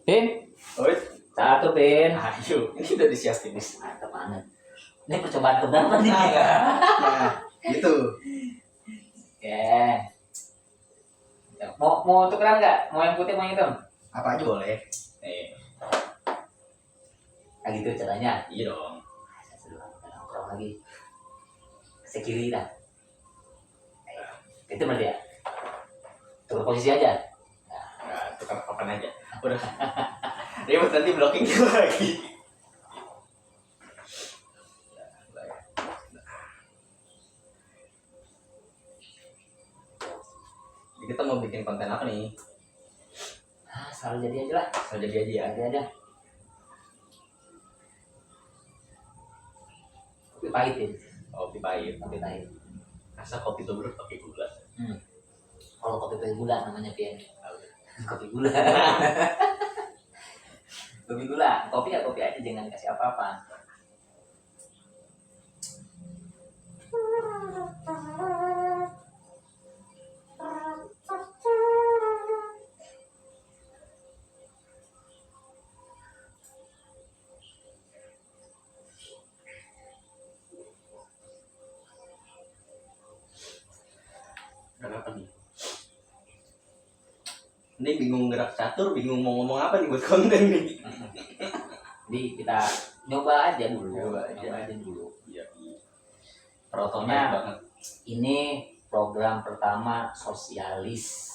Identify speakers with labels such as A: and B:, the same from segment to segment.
A: Pin,
B: Oi,
A: satu Pin.
B: ayo, ini udah disiapin.
A: Mantap banget. Ini percobaan keberapa nih?
B: Nah, gitu.
A: Oke. Mau tukeran nggak? Mau yang putih, mau yang hitam?
B: Apa aja boleh.
A: Nah gitu caranya.
B: Iya dong.
A: Saya sudah nongkrong lagi. Ke kiri dah. Itu berarti ya. Tukar posisi aja.
B: Nah, tukar papan aja. Udah. Ribet nanti blocking lagi. Jadi kita mau bikin konten apa nih?
A: Selalu jadi aja lah.
B: Selalu jadi aja ya.
A: Jadi aja. Kopi pahit ya.
B: Kopi pahit.
A: Kopi pahit.
B: Rasa kopi tuh bro pakai gula.
A: Kalau kopi pakai gula namanya Pin. Kopi gula. Kopi gula. Kopi ya kopi aja, jangan kasih apa-apa.
B: Kenapa nih? Ini bingung gerak catur, bingung mau ngomong apa nih buat konten nih.
A: Jadi kita nyoba aja dulu.
B: Nyoba aja
A: dulu.
B: Iya.
A: Protonya
B: banget.
A: ini program pertama sosializi.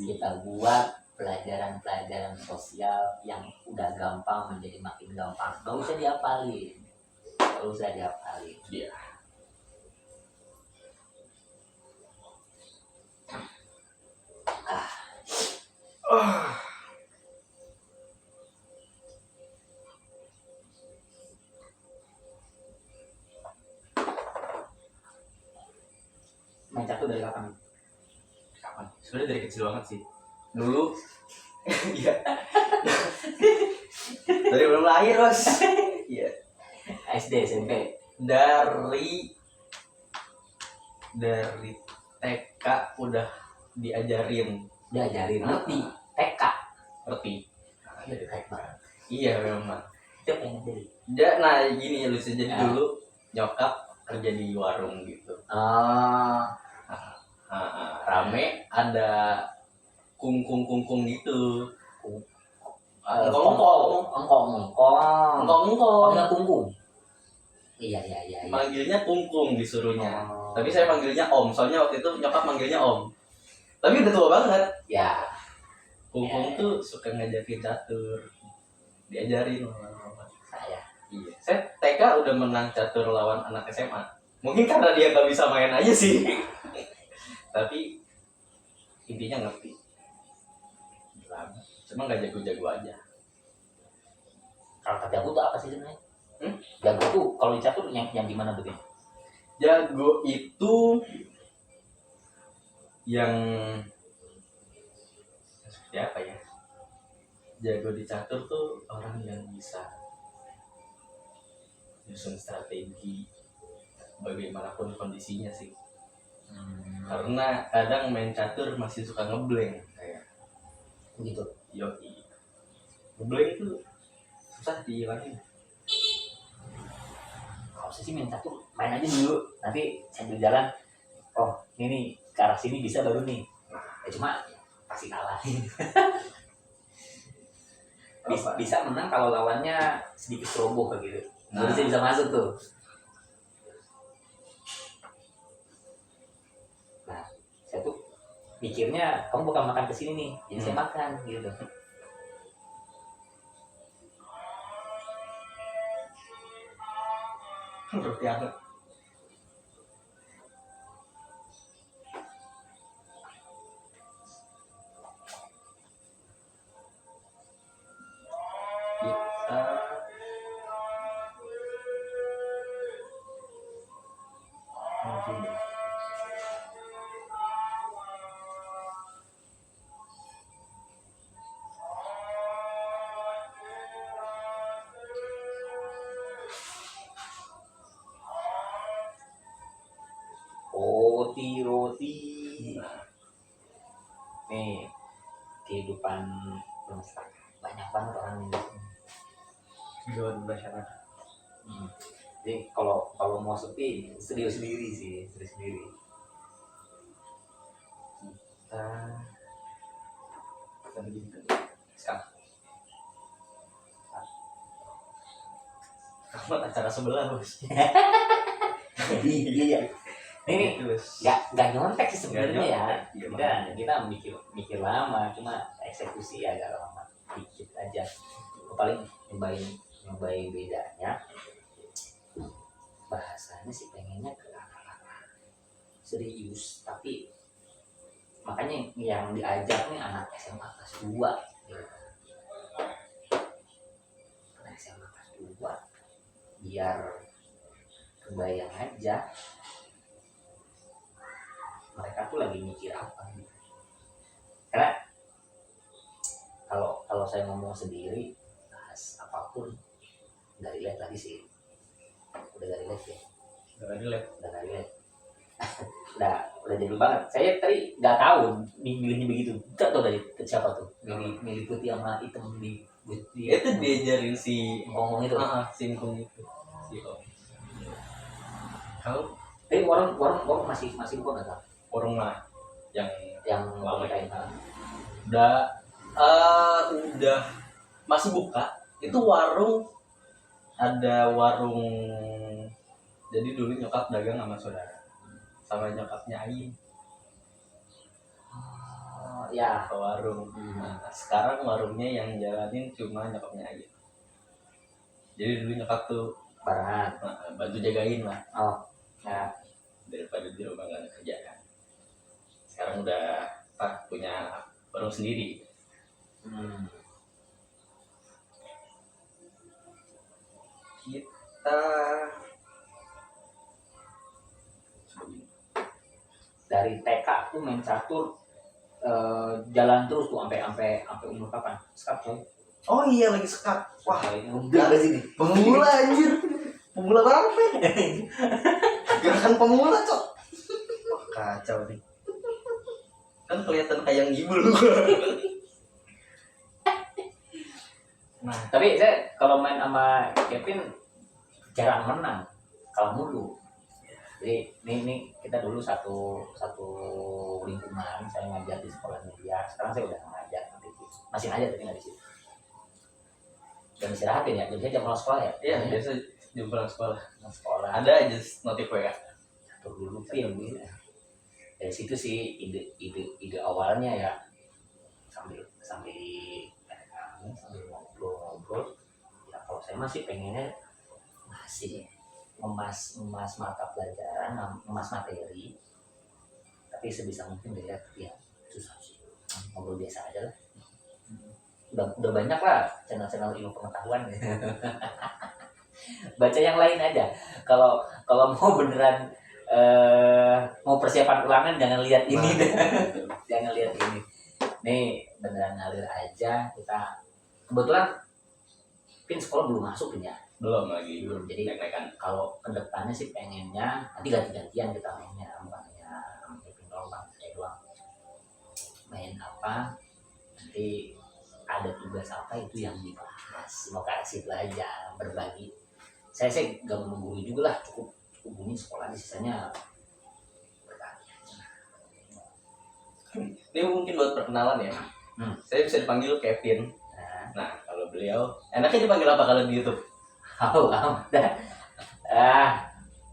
A: Kita buat pelajaran-pelajaran sosial yang udah gampang menjadi makin gampang. Gak usah dihafalin.
B: Iya.
A: Main catur dari kapan?
B: Kapan? Sebenarnya dari kecil banget sih. Dulu. Iya. Dari belum lahir bos. Iya.
A: SD, SMP.
B: Dari TK udah diajarin.
A: Ngerti TK.
B: Ngerti.
A: Dari TK.
B: Iya memang.
A: Itu pengen jadi.
B: Nah gini ya lucu, jadi dulu nyokap kerja di warung gitu. Rame ada kungkung gitu.
A: Engkong. Panggil kungkung. Iya.
B: Manggilnya kungkung disuruhnya. Tapi saya manggilnya om, soalnya waktu itu nyokap manggilnya om. Tapi udah tua banget.
A: Ya.
B: Kungkung tuh suka ngajakin catur. Diajarin sama
A: Saya.
B: Iya. Saya TK udah menang catur lawan anak SMA. Mungkin karena dia gak bisa main aja sih. Tapi intinya ngerti. Cuma gak jago-jago aja.
A: Kalau jago tuh apa sih sebenarnya? Jago tuh kalau dicatur yang gimana tuh?
B: Jago itu yang seperti apa ya? Jago di catur tuh orang yang bisa nyusun strategi bagaimanapun kondisinya sih. Karena kadang main catur masih suka ngeblank kayak
A: gitu.
B: Yoi. Ngeblank tuh susah dihilangin.
A: Kalau saya sih main catur main aja dulu, nanti sambil jalan ini nih ke arah sini bisa baru nih. Cuma pasti kalah. bisa menang kalau lawannya sedikit ceroboh kayak gitu. Jadi saya bisa masuk tuh. Nah, saya tuh mikirnya kamu bakal makan kesini nih, jadi saya makan gitu.
B: Roti anget.
A: Roti. Nih, kehidupan bermasyarakat. Banyak banget orang Indonesia.
B: Kehidupan masyarakat.
A: Jadi kalau mau sepi serius sendiri sih, serius sendiri.
B: Kita begini sekarang kamu acara sebelah bos.
A: Iya. Ini
B: terus
A: nggak nyontek sih sebenarnya ya.
B: Nggak
A: Kita mikir lama, cuma eksekusi agak lama dikit aja. Paling nyobain bedanya. Bahasanya sih pengennya ke arah serius, tapi makanya yang diajak nih anak SMA kelas 2 gitu. Anak SMA kelas 2 biar kebayang aja mereka tuh lagi mikir apa gitu. Karena kalau saya ngomong sendiri bahas apapun nggak relate lagi sih, udah nggak relate ya, udah nggak relate. udah jadi banget. Saya tadi nggak tahu milihnya begitu, nggak tahu dari siapa tuh milih putih sama hitam di
B: itu diajarin si
A: ngomong itu.
B: singkong itu si om. Kalau
A: Tapi warung masih buka nggak tahu
B: warung mana yang
A: lama kayak
B: udah masih buka. Itu warung, ada warung, jadi dulu nyokap dagang sama saudara sama nyokapnya Ayin
A: ya.
B: ke warung. Nah, sekarang warungnya yang jalanin cuma nyokapnya Ayin. Jadi dulu nyokap tuh
A: barangan
B: bantu jagain lah
A: ya.
B: daripada di rumah nggak ada kerjaan. Sekarang udah punya warung sendiri. Kita
A: Dari TK tuh main catur, jalan terus tuh sampai umur kapan? Sekarang coy.
B: oh iya lagi sekat. Wah,
A: udah ke sini.
B: pemula anjir. Pemula banget. Gerakan pemula, Cok. Wah, kacau nih. Kan kelihatan kayak yang ibu lu.
A: Nah, tapi saya kalau main sama Kevin jarang menang, kalah mulu. Jadi ini kita dulu satu lingkungan, saya ngajar di sekolahnya dia. Sekarang saya udah ngajar masih ngajar tapi nggak di situ. Dan istirahatin ya, biasanya jam sekolah ya.
B: Iya, biasa jam pulang sekolah.
A: Sekolah.
B: Ada aja notif WA.
A: Catur dulu film gitu. Dari situ sih ide awalnya ya, sambil ngobrol. Ya kalau saya masih pengennya masih emas mata pelajaran, emas materi, tapi sebisa mungkin dilihat ya susah sih, ngobrol biasa aja lah. Udah banyak lah channel ilmu pengetahuan. Baca yang lain aja. Kalau mau beneran mau persiapan ulangan jangan lihat ini deh. Jangan lihat ini. Nih beneran ngalir aja. Kita kebetulan Pin sekolah belum masuk ya.
B: Belum lagi.
A: Jadi kalau kedepannya sih pengennya nanti ganti-gantian kita mainnya, bukannya Pin doang, saya doang. Main apa nanti ada tugas apa itu yang dibahas, mau kasih pelajar berbagi. Saya gak menunggu juga lah, cukup bunyi sekolah di sisanya berbagi aja.
B: Ini mungkin buat perkenalan ya. Saya bisa dipanggil Kevin. Nah, kalau beliau enaknya dipanggil apa kalau di YouTube?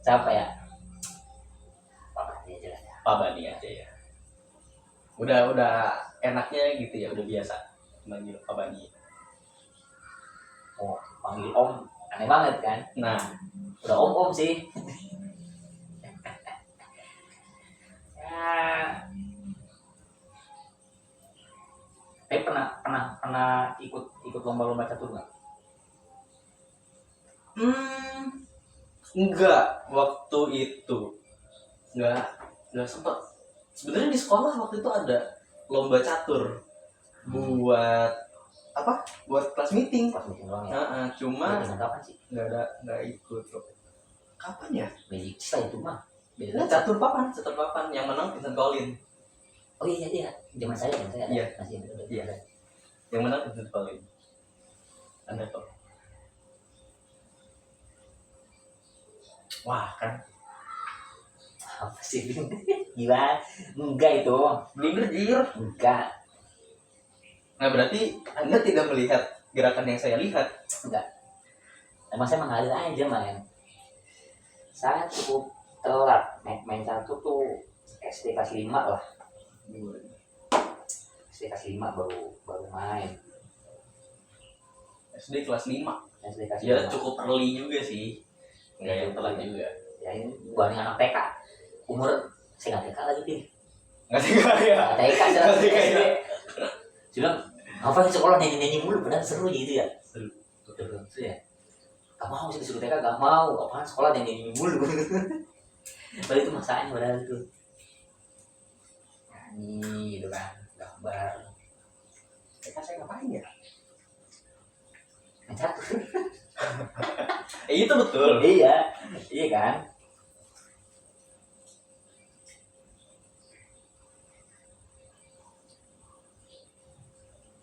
A: Siapa ya? Pak Bani aja lah ya.
B: Pak Bani aja ya. Udah enaknya gitu ya, udah biasa manggil Pak Bani.
A: Oh, panggil Om aneh banget kan?
B: Nah,
A: udah Om sih. Ya. Tapi pernah ikut lomba-lomba catur nggak?
B: enggak, waktu itu enggak sempat. Sebenarnya di sekolah waktu itu ada lomba catur buat apa? Buat kelas meeting.
A: Pas meeting doang ya.
B: Cuma
A: kapan sih?
B: Enggak ikut. Kapan ya?
A: Magic Style itu mah.
B: Catur papan yang menang Vincent Colin.
A: Oh iya, zaman saya ada.
B: Iya.
A: Masih ada.
B: Iya. Yang mana itu paling Anda kok? Wah kan,
A: Apa sih? Gila, enggak itu,
B: blindir.
A: enggak,
B: Nah berarti Anda tidak melihat gerakan yang saya lihat.
A: enggak. Emang saya mengalir aja main. Saya cukup telat main satu tuh SD kelas 5 lah. SD kelas 5 baru main.
B: SD kelas 5.
A: SD kelas
B: Ya
A: 5.
B: cukup early juga sih. Enggak yang telat juga.
A: Ya ini bukan anak TK. Umur saya nggak TK lagi nih.
B: Nggak sih ya?
A: TK saya
B: Nggak sih,
A: SD. Sudah ngapain sekolah nyanyi mulu, padahal seru gitu ya.
B: Seru.
A: Betul ya. Gak mau sih disuruh TK, gak mau. Apaan sekolah nyanyi mulu. Padahal itu masanya padahal itu. Nyanyi gitu kan, gambar.
B: TK saya ngapain ya?
A: Main catur.
B: Itu betul.
A: Iya kan.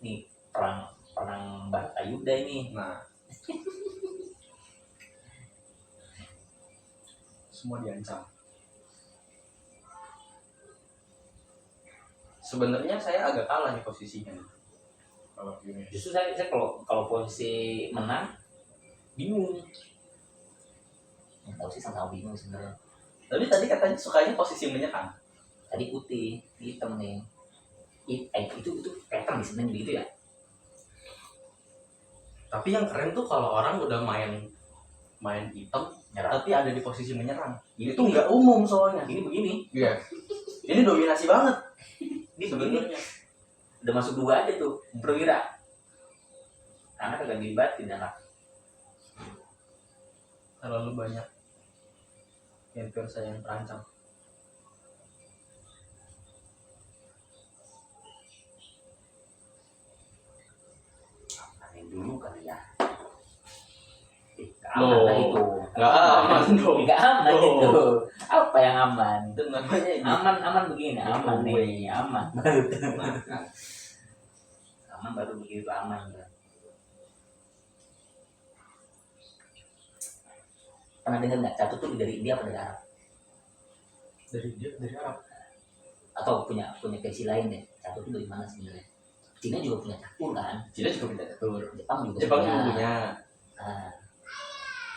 A: Nih perang Bharatayuda ini.
B: Nah, semua diancam. Sebenarnya saya agak kalah nih posisinya. Kalau gini.
A: Justru saya kalau posisi menang bingung. Tahu sih sama bingung sebenarnya.
B: Tapi tadi katanya sukanya posisi menyerang.
A: Tadi putih, hitam nih. Itu pattern sebenarnya begitu ya.
B: Tapi yang keren tuh kalau orang udah main hitam,
A: Nyerang.
B: tapi ada di posisi menyerang. Itu nggak umum soalnya.
A: Ini begini.
B: Iya. Ini dominasi banget.
A: Ini begini.
B: Sebenarnya.
A: Udah masuk 2 aja tuh perwira. Karena kagak dilibatin anak.
B: Terlalu banyak hampir saya yang terancam.
A: Main dulu kali ya. Gak
B: Loh,
A: aman lah itu.
B: nggak aman dong.
A: Gak aman
B: Loh.
A: itu. Apa yang aman?
B: Itu namanya ini.
A: Aman begini, aman
B: Giveaway.
A: nih, aman. Aman baru begitu aman. Pernah dengar nggak catur tuh dari India apa dari Arab?
B: Dari Arab.
A: Atau punya versi lain deh? Catur tuh dari mana sebenarnya? Cina juga punya catur kan?
B: Cina juga punya catur.
A: Jepang
B: juga punya.
A: Nah,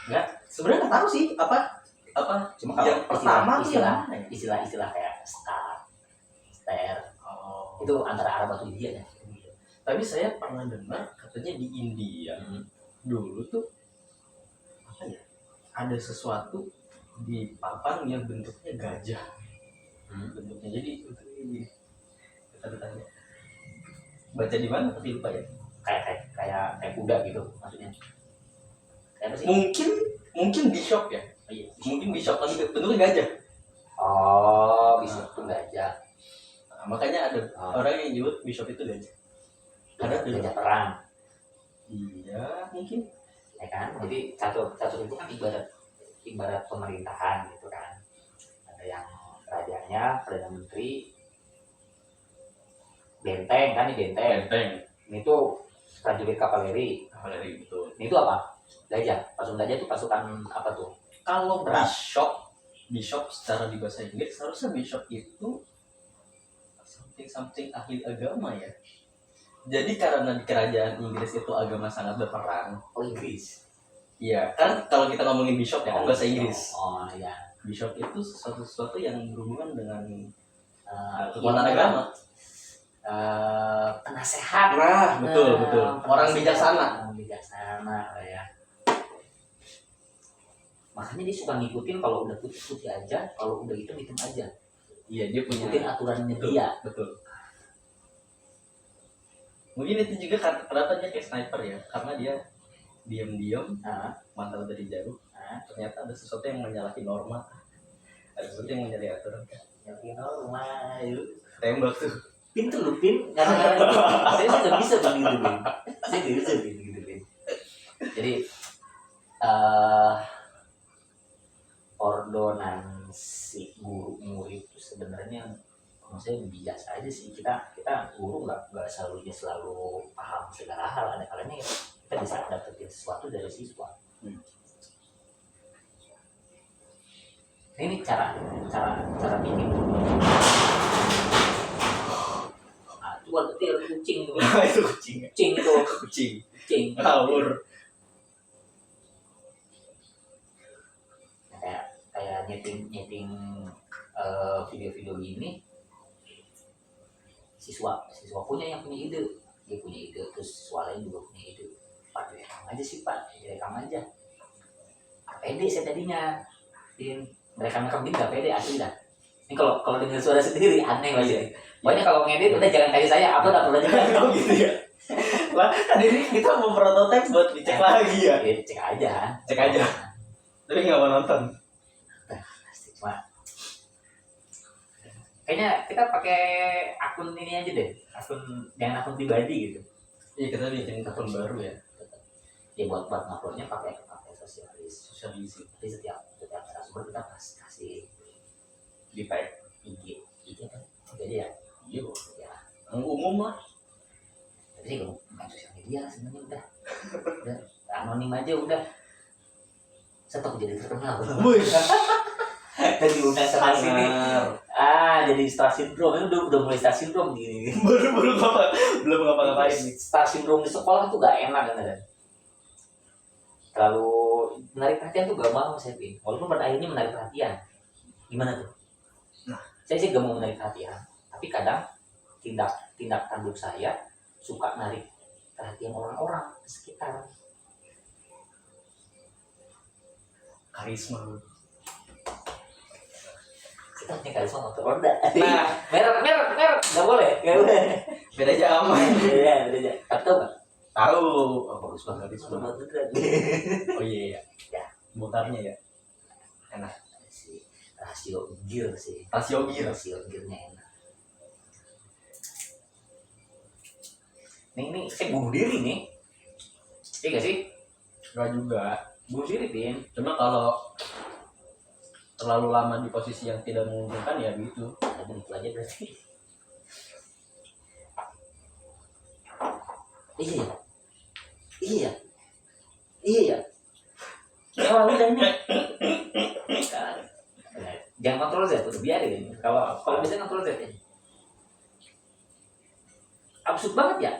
B: Ya, sebenarnya nggak tahu sih apa
A: cuma kalau
B: yang pertama tuh yang mana ya?
A: istilah kayak stair
B: Oh.
A: itu antara Arab atau India ya.
B: Tapi saya pernah dengar katanya di India dulu tuh apa ya? Ada sesuatu di papan yang bentuknya gajah. Bentuknya jadi kita bertanya. Baca di mana tapi lupa ya.
A: Kayak kuda gitu maksudnya. Kayak apa sih?
B: Mungkin bishop ya.
A: Iya.
B: Mungkin bishop tapi bentuknya gajah.
A: Oh, bisa tuh gajah.
B: Nah, makanya ada orang yang nyebut bishop itu gajah. Ada
A: Gajah perang.
B: Iya, mungkin.
A: Ya kan? Jadi catur itu kan ibarat pemerintahan gitu kan. Ada yang rajanya, perdana menteri, benteng kan, ini benteng. Ini tuh prajurit kavaleri.
B: Betul.
A: Ini tuh apa? Gajah. Pasukan gajah tuh pasukan apa tuh?
B: Kalau bishop secara di bahasa Inggris harusnya bishop itu something ahli agama ya. Jadi karena di kerajaan Inggris itu agama sangat berperan.
A: Oh, Inggris.
B: Iya, kan kalau kita ngomongin bishop ya kan bahasa Inggris.
A: Oh iya.
B: Bishop itu sesuatu yang berhubungan dengan
A: Kekuatan
B: agama.
A: Penasehat.
B: Nah, betul. Orang bijaksana.
A: Orang bijaksana ya. Makanya dia suka ngikutin kalau udah putih aja, kalau udah hitam aja.
B: Iya, dia punya
A: Ngikutin aturannya dia.
B: Betul. Mungkin itu juga kenapa dia kayak sniper ya, karena dia diam-diam mantau dari jauh. Ternyata ada sesuatu yang menyalahi norma, ada sesuatu yang menyalahi aturan.
A: Menyalahi norma, yuk.
B: Tembak tuh.
A: Pintu lu pin, karena itu saya sudah bisa begitu pin. Saya tidak bisa begitu pin. Jadi ordonansi guru murid itu sebenarnya maksudnya biasa aja sih, kita guru nggak selalu paham segala hal, ada kalanya kita bisa dapetin sesuatu dari siswa. Ini cara bikin. Ah, itu kan betul kucing tuh.
B: Itu kucing.
A: Kucing.
B: Ngawur.
A: Kayak nyeting video-video gini, siswa punya ide, dia punya ide, terus siswa lain juga punya ide. Pak, direkam aja sih Pak, direkam aja. Pede saya tadinya, mereka gini nggak pede asli dah. Ini kalau dengar suara sendiri aneh pasti. Pokoknya kalau ngedit udah jangan kasih saya, upload aja.
B: Oh gitu ya. Lah kan ini kita mau prototype buat dicek lagi ya.
A: Cek aja.
B: Tapi nggak mau nonton.
A: Pasti cuma. Kayaknya kita pakai akun ini aja deh, jangan akun pribadi gitu.
B: Iya kita bikin akun baru ya.
A: Ya buat nguploadnya pakai sosialis. Jadi setiap narasumber kita kasih
B: Di tag
A: IG apa? Jadi ya.
B: Iya.
A: Ya.
B: Yang umum lah.
A: Tapi sih bukan sosial media sebenarnya udah anonim aja udah. Setok jadi terkenal. Dan diundang sana sini. Jadi star syndrome itu udah mulai star syndrome gini.
B: belum ngapa-ngapain.
A: Star syndrome di sekolah tuh gak enak kan. Terlalu menarik perhatian tuh gak mau saya pilih. Walaupun pada akhirnya menarik perhatian. Gimana tuh?
B: Nah,
A: saya sih gak mau menarik perhatian. Tapi kadang tindak tanduk saya suka narik perhatian orang-orang di sekitar.
B: Karisma.
A: Kita punya karisma motor Honda.
B: Nah,
A: merek nggak boleh.
B: beda zaman.
A: Iya, beda aja. Tahu nggak?
B: Tahu.
A: Bagus banget
B: Karisma.
A: beneran.
B: Oh iya.
A: Ya.
B: Motornya ya. Enak.
A: Rasio gear sih.
B: Rasio
A: gearnya enak. Ini saya bunuh diri nih. Iya nggak sih?
B: Enggak juga.
A: Bunuh diri, Pin.
B: Cuma kalau terlalu lama di posisi yang tidak menguntungkan ya gitu.
A: Ada itu aja berarti. Iya. Ya udah ini. Jangan kontrol Z, udah biarin. Kalau bisa kontrol Z aja. Absurd banget ya.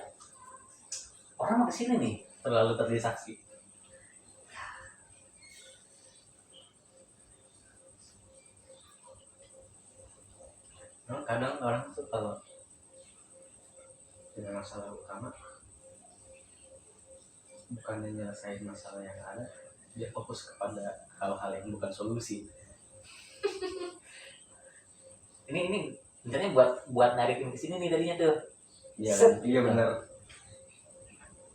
A: Orang mau kesini nih.
B: Terlalu terdistraksi. Nah, kadang orang tuh kalau dengan masalah utama bukannya nyelesain masalah yang ada, dia fokus kepada hal-hal yang bukan solusi.
A: Ini sebenarnya buat narikin ke sini nih tadinya tuh.
B: Iya kan? Iya benar.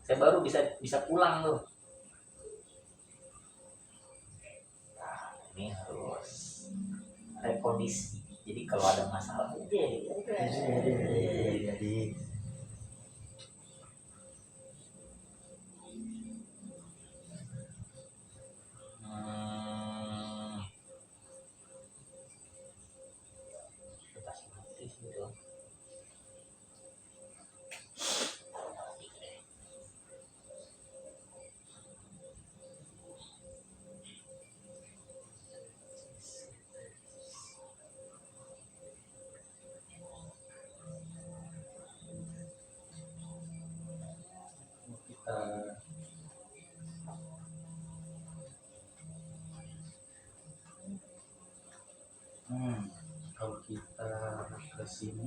A: Saya baru bisa pulang tuh. Nah, ini harus ada kondisi. Jadi kalau ada masalah jadi
B: Kalau kita ke sini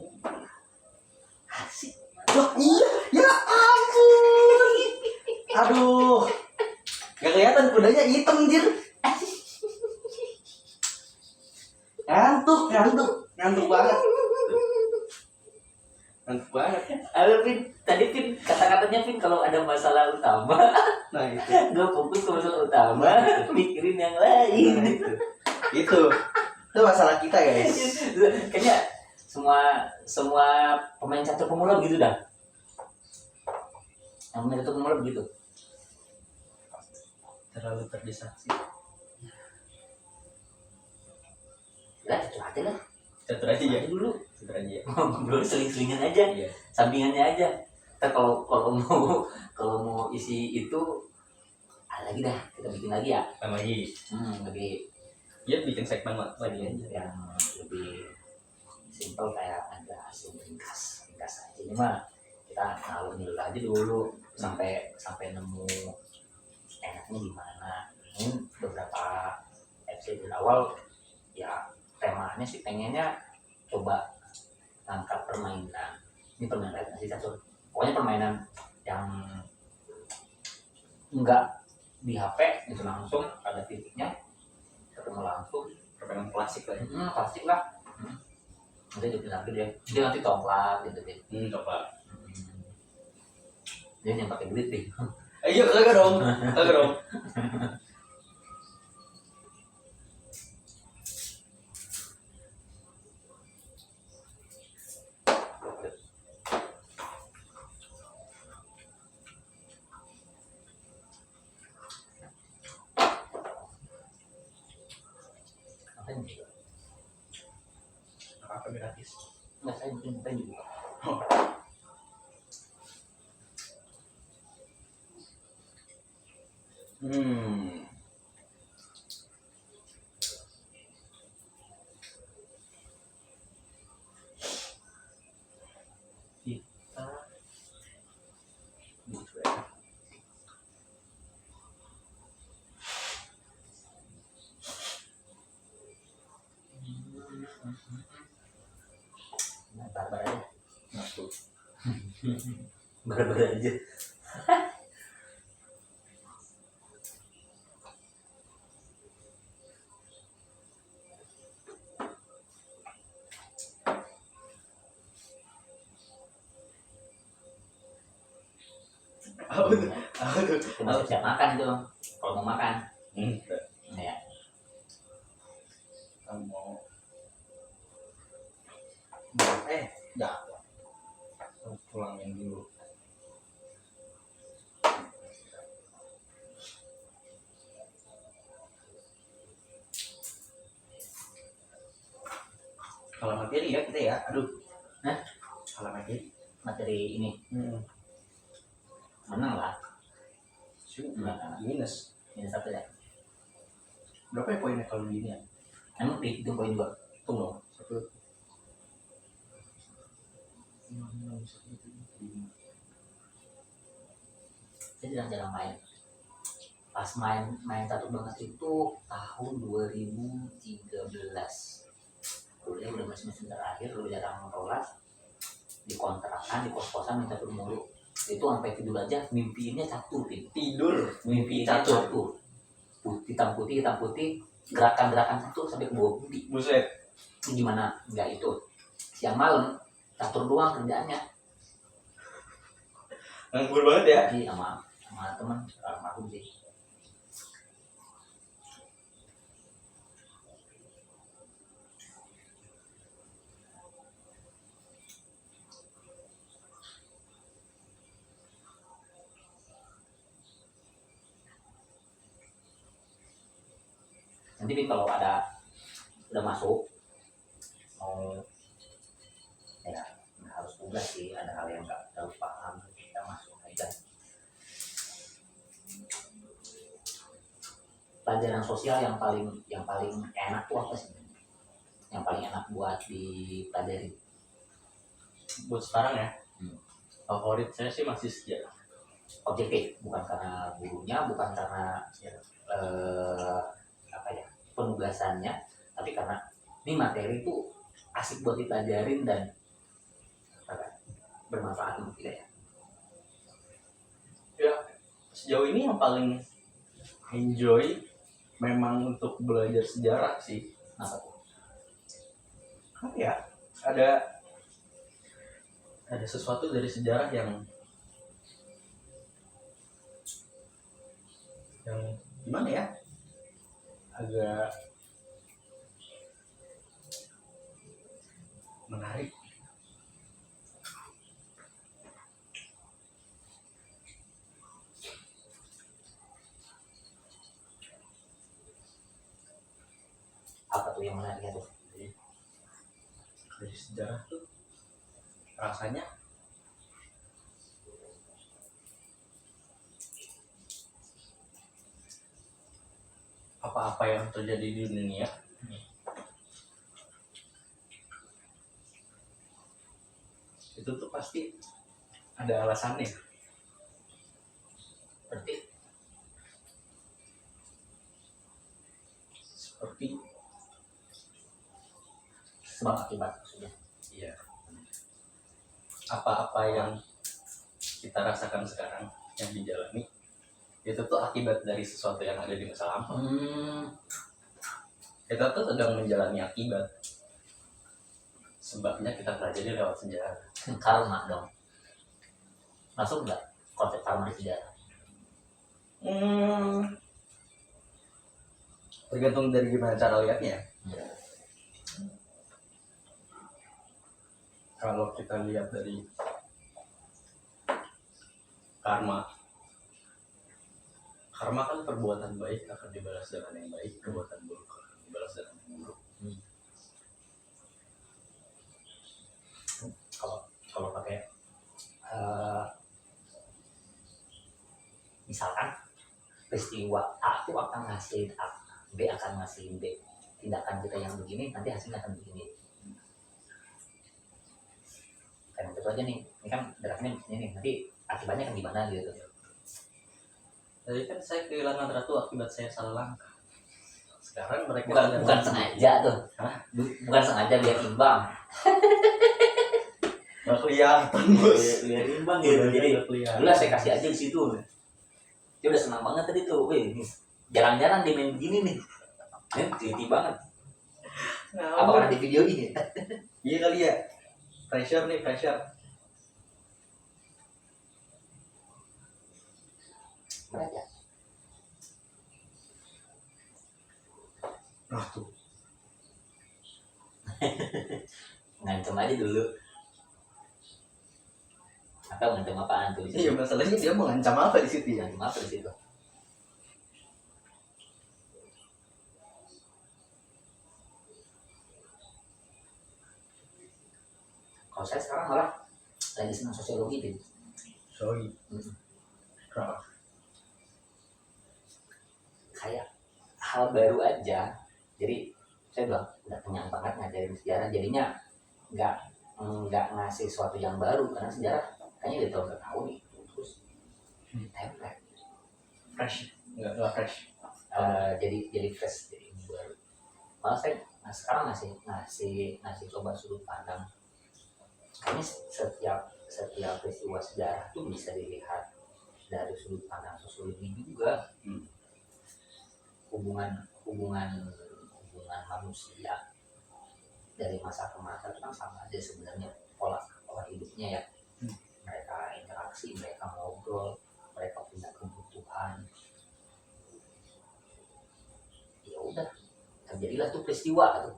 A: asik.
B: wah iya, ya ampun. Aduh. Gak kelihatan kudanya hitam anjir. Ngantuk banget. Ngantuk banget.
A: Halo Pin, tadi Pin kata-katanya Pin kalau ada masalah utama,
B: Nah itu.
A: gak fokus ke masalah utama, mikirin yang lain.
B: Nah, itu masalah kita guys.
A: Kayaknya semua pemain catur pemula begitu dah. Yang pemain catur pemula begitu.
B: Terlalu terdistraksi.
A: Lah catur aja lah.
B: Catur aja ya.
A: Dulu
B: sebentar aja.
A: Ngobrol seling-selingan aja,
B: Iya.
A: sampingannya aja. Ntar kalau mau isi itu ada lagi dah, kita bikin lagi ya.
B: Lagi
A: Lebih
B: ya bikin segmen lagi aja.
A: yang lebih simpel kayak ada hasil ringkas aja. Ini mah kita ngalur dulu aja dulu sampai nemu enaknya di mana. Ini beberapa episode awal ya temanya sih pengennya coba ngangkat permainan. Ini permainan masih satu. Pokoknya permainan yang enggak di HP itu langsung ada titiknya ketemu langsung,
B: Permainan klasik lah ya.
A: plastik lah. Nanti jadi lagi deh, dia nanti coklat gitu deh.
B: Coba.
A: Dia yang pakai duit deh.
B: Ayo kagak dong. Apa gratis?
A: Nggak, saya mungkin juga.
B: Kita
A: Nah, barbar aja.
B: masuk.
A: Barbar aja. Cuma siap makan itu kalau mau makan. Ya.
B: Kamu mau dah pulangin dulu. Kalau materi ya kita ya, kalau
A: Materi ini menang lah.
B: minus.
A: Ini satu ya.
B: Berapa ya poinnya kalau gini ya?
A: Emang itu poin 2. Tunggu.
B: Satu.
A: Saya jarang main. Pas main satu banget itu tahun 2013. Kuliah udah masih terakhir, udah jarang kelas. Di kontrakan, di kos-kosan minta catur mulu. Itu sampai tidur aja mimpiinnya catur. Mimpiinnya catur. Hitam putih, gerakan-gerakan catur sampai ke bawah mimpi.
B: Buset.
A: Gimana? Enggak itu. Siang malam catur doang kerjaannya.
B: Nganggur banget ya.
A: Jadi sama teman almarhum sih. Nanti kalau ada udah masuk mau ya harus tugas sih, ada hal yang nggak terlalu paham kita masuk aja. Pelajaran sosial yang paling enak tuh apa sih? Yang paling enak buat dipelajari?
B: Buat sekarang ya. Favorit saya sih masih sejarah.
A: Objektif, bukan karena gurunya, bukan karena penugasannya, tapi karena ini materi itu asik buat dipelajarin dan bermanfaat untuk kita ya.
B: Ya, sejauh ini yang paling enjoy memang untuk belajar sejarah sih.
A: Apa tuh?
B: Apa ya? Ada sesuatu dari sejarah yang gimana ya? Agak menarik.
A: Apa tuh yang menariknya tuh?
B: Dari sejarah tuh rasanya apa-apa yang terjadi di dunia itu tuh pasti ada alasannya.
A: Berarti
B: Seperti
A: sebab akibat maksudnya.
B: iya, apa-apa yang kita rasakan sekarang yang dijalani itu tuh akibat dari sesuatu yang ada di masa lampau. Kita tuh sedang menjalani akibat, sebabnya kita pelajari lewat sejarah.
A: Karma dong. Masuk nggak konsep karma di sejarah?
B: Tergantung dari gimana cara lihatnya. Kalau kita lihat dari karma kan perbuatan baik akan dibalas dengan yang baik, perbuatan buruk akan dibalas dengan yang buruk.
A: Kalau pakai misalkan peristiwa A itu akan ngasihin A, B akan ngasihin B, tindakan kita yang begini nanti hasilnya akan begini. Kayak gitu aja nih, ini kan draftnya begini nih, nanti akibatnya kan gimana gitu.
B: Tadi kan saya kehilangan ratu akibat saya salah langkah. Sekarang mereka
A: Bukan sengaja tuh.
B: Hah?
A: Bukan sengaja biar imbang.
B: Nggak kelihatan bos.
A: Biar imbang gitu. Jadi
B: kelihatan.
A: udah saya kasih aja di situ. Dia udah senang banget tadi tuh. Wih, nih, jarang-jarang dia main begini nih. Teliti banget. Apa karena di video ini?
B: Iya kali ya. Pressure.
A: Belajar.
B: Nah tuh.
A: Ngancem aja dulu. Atau ngancem apaan tuh?
B: Iya, masalahnya dia mengancam apa di situ ya?
A: Ngancem apa di situ? Kalau saya sekarang malah lagi senang sosiologi tuh.
B: Sorry. Kenapa?
A: Kayak hal baru aja. Jadi saya bilang udah kenyang banget ngajarin sejarah, jadinya nggak ngasih sesuatu yang baru karena sejarah kayaknya dari tahun ke tahun nih terus template
B: Fresh. Enggak fresh.
A: jadi fresh, jadi ini baru. Malah saya sekarang ngasih coba sudut pandang. Kayaknya setiap peristiwa sejarah itu bisa dilihat dari sudut pandang sosiologi juga. Hubungan manusia dari masa ke masa itu kan sama aja sebenarnya, pola hidupnya ya. Mereka interaksi, mereka ngobrol, mereka punya kebutuhan. Ya udah, terjadilah tuh peristiwa tuh.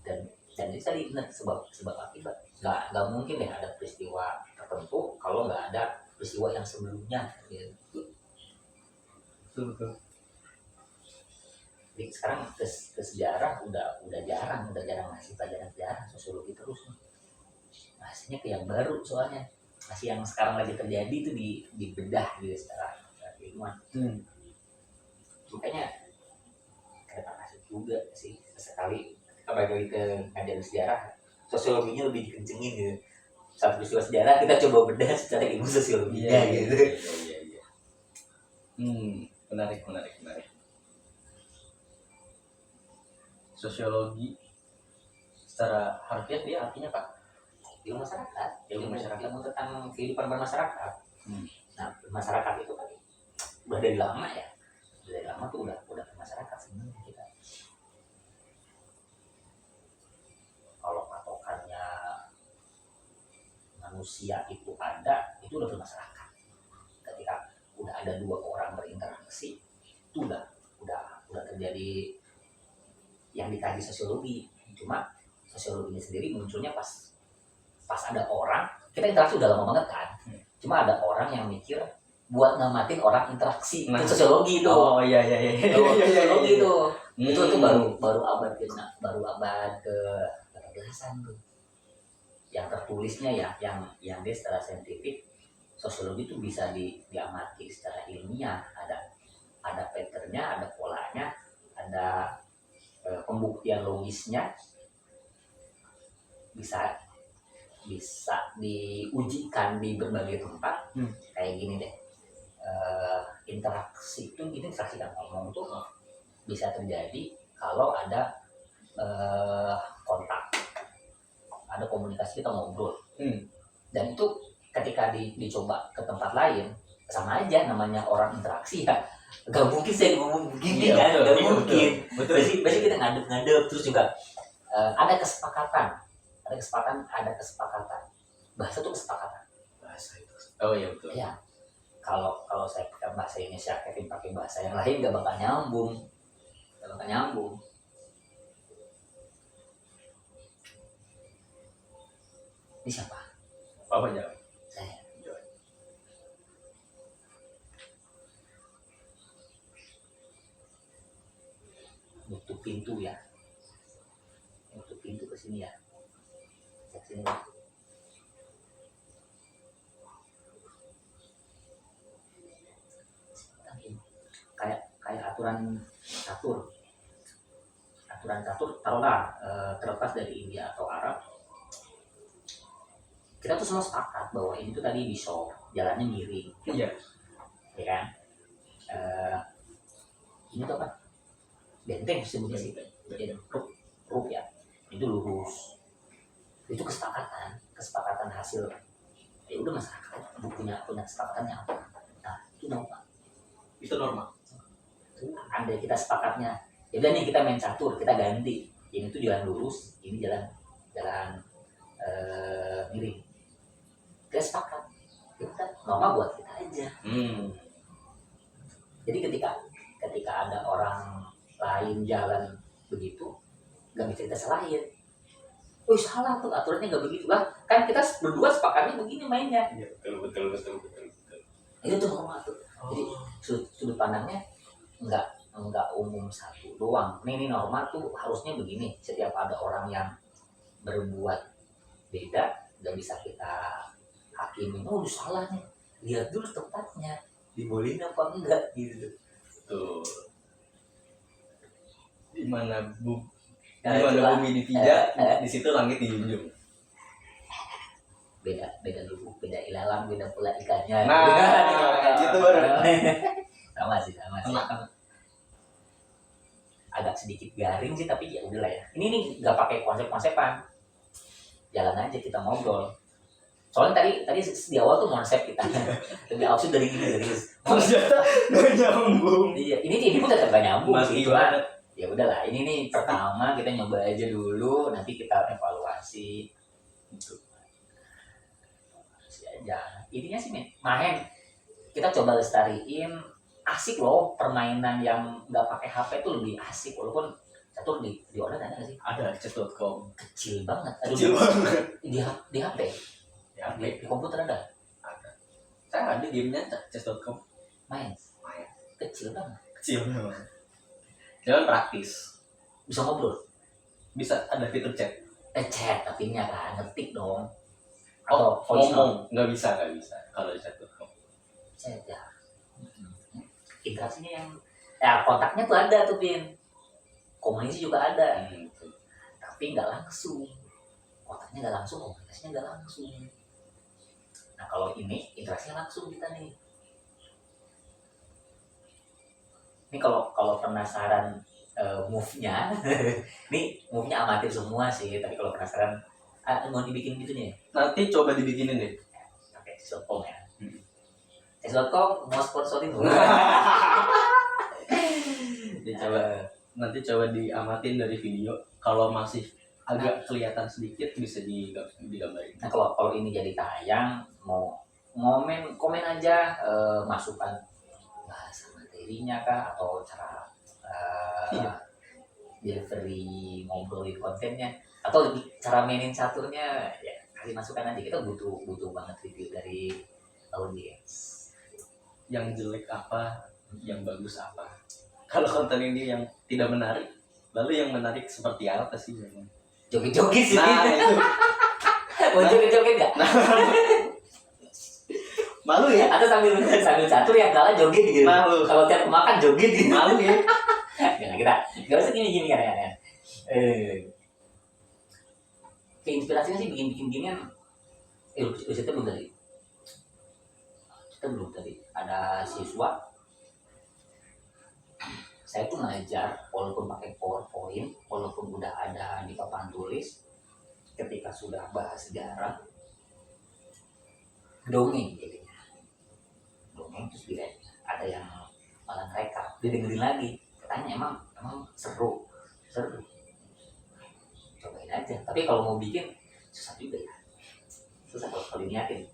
A: Dan ini tadi benar sebab akibat. Nggak mungkin deh ada peristiwa tertentu kalau nggak ada peristiwa yang sebelumnya gitu.
B: Betul.
A: Jadi sekarang ke sejarah udah jarang ngasih pelajaran sejarah, sosiologi terus ngasihnya ke yang baru, soalnya masih yang sekarang lagi terjadi itu di bedah gitu secara ilmuwan. Makanya kita kasih juga sih sesekali kita balik lagi ke ngajarin sejarah, sosiologinya lebih dikencengin gitu. Satu peristiwa sejarah kita coba bedah secara ilmu sosiologinya gitu.
B: Iya. Menarik. Sosiologi secara harfiah dia artinya apa?
A: Ilmu masyarakat, ilmu tentang kehidupan bermasyarakat. Nah, masyarakat itu kan udah dari lama ya, dari lama tuh udah masyarakat sebenarnya kita. Kalau patokannya manusia itu udah bermasyarakat. Ketika udah ada dua orang berinteraksi, itu udah terjadi yang dikaji sosiologi. Cuma sosiologinya sendiri munculnya pas ada orang, kita interaksi udah lama banget kan. Cuma ada orang yang mikir buat ngamatin orang interaksi. Itu sosiologi itu.
B: Oh iya.
A: Sosiologi itu. Itu baru abad ke kebablasan tuh. Yang tertulisnya ya, yang dia secara saintifik sosiologi itu bisa diamati secara ilmiah, ada patternnya, ada polanya, ada pembuktian logisnya, bisa diujikan di berbagai tempat. Kayak gini deh, interaksi kan ngomong tuh bisa terjadi kalau ada kontak, ada komunikasi, kita ngobrol. Dan itu ketika dicoba ke tempat lain sama aja, namanya orang interaksi ya. Gak mungkin saya ngomong begini kan, gak mungkin. Betul. Biasanya kita ngadep, terus juga ada kesepakatan. Bahasa itu kesepakatan.
B: Bahasa itu. Oh iya betul.
A: Ya, kalau saya pakai bahasa Indonesia, Kevin pakai bahasa yang lain gak bakal nyambung. Ini siapa?
B: Apa jawab?
A: Saya. Nutup pintu ya. Nutup pintu ke sini ya. Ke sini. Kayak aturan catur taruhlah terlepas dari India atau Arab, kita tuh semua sepakat bahwa ini tuh tadi di show jalannya miring,
B: Iya.
A: ya kan? Ini tuh apa? Benteng sebutnya sih, jadi ruk ya, itu lurus. Itu kesepakatan hasil. Ya udah, masyarakat punya kesepakatannya apa? Nah itu normal.
B: Itu normal.
A: Andai kita sepakatnya, ya udah nih kita main catur, kita ganti. Ini tuh jalan lurus, ini jalan miring. Kita sepakat, kita normal buat kita aja. Jadi ketika ada orang lain jalan begitu, nggak bisa kita salahin. Oh salah tuh, aturannya nggak begitu lah. Kan kita berdua sepakatnya begini mainnya.
B: Iya, betul.
A: Itu tuh normal tuh. Jadi sudut pandangnya nggak umum satu doang. Ini normal tuh harusnya begini. Setiap ada orang yang berbuat beda, nggak bisa kita hakimin. Oh salah nih. Lihat dulu tempatnya, dibolehin apa enggak gitu.
B: Tuh. Di mana bumi dipijak, di situ langit dijunjung.
A: Beda dulu, beda ilalang, beda pula ikannya.
B: Nah, gitu baru.
A: sama sih. Agak sedikit garing sih, tapi ya udahlah ya. Ini nih nggak pakai konsep-konsepan, jalan aja kita ngobrol. Soalnya tadi di awal tuh konsep kita lebih absurd dari ini,
B: Ternyata nggak nyambung.
A: Iya, ini pun tetap gak nyambung sih, cuma
B: Gimana?
A: ya udahlah. Ini nih pertama kita nyoba aja dulu, nanti kita evaluasi. Aja. Intinya sih main, kita coba lestariin. Asik loh, permainan yang nggak pakai HP tuh lebih asik, walaupun catur di online ada nggak sih?
B: Ada chess.com.
A: Kecil banget. Di HP. Di komputer ada.
B: Saya ada gamenya chess.com.
A: Main. Kecil banget.
B: Jangan praktis.
A: Bisa ngobrol.
B: Bisa ada fitur chat.
A: Chat tapi nya kan ngetik dong.
B: Oh,
A: Atau voice
B: ngomong nggak bisa kalau chat.com.
A: Chat ya. Interaksinya yang kontaknya tuh ada tuh, Bin. Komunikasi juga ada. Tapi nggak langsung. Kontaknya nggak langsung, komunikasinya nggak langsung. Nah kalau ini interaksinya langsung kita nih. Ini kalau penasaran move-nya, nih move-nya amatir semua sih. Tapi kalau penasaran, mau dibikin gitu nih.
B: Nanti coba dibikinin deh.
A: Oke, chess.com ya. Chess.com mau sponsorin loh.
B: Nanti coba diamatin dari video. Kalau masih agak kelihatan sedikit bisa digambarin.
A: Nah kalau ini jadi tayang, mau komen aja, masukan bahasa materinya kah, atau cara delivery ngobrolin kontennya, atau cara mainin caturnya, ya kasih masukan aja. Kita butuh banget review dari audiens.
B: Yang jelek apa, yang bagus apa. Kalau konten ini yang tidak menarik, lalu yang menarik seperti apa sih?
A: Joget-joget sih.
B: Nah itu
A: Mau joget-joget nggak?
B: malu ya,
A: Atau sambil catur yang kalah joget gitu.
B: Malu.
A: Kalau tiap makan joget gitu.
B: malu ya.
A: Nah, kita nggak usah gini kan ya. Inspirasinya sih bikin ginian. Kita belum tadi. Kita belum tadi. Ada siswa. Saya tuh ngajar walaupun pakai PowerPoint, walaupun udah ada di papan tulis. Ketika sudah bahas sejarah, dongeng jadinya. Dongeng terus dia ada yang malah mereka didengerin lagi. Katanya emang seru. Cobain aja. Tapi kalau mau bikin susah juga ya. Susah kalau diniatin.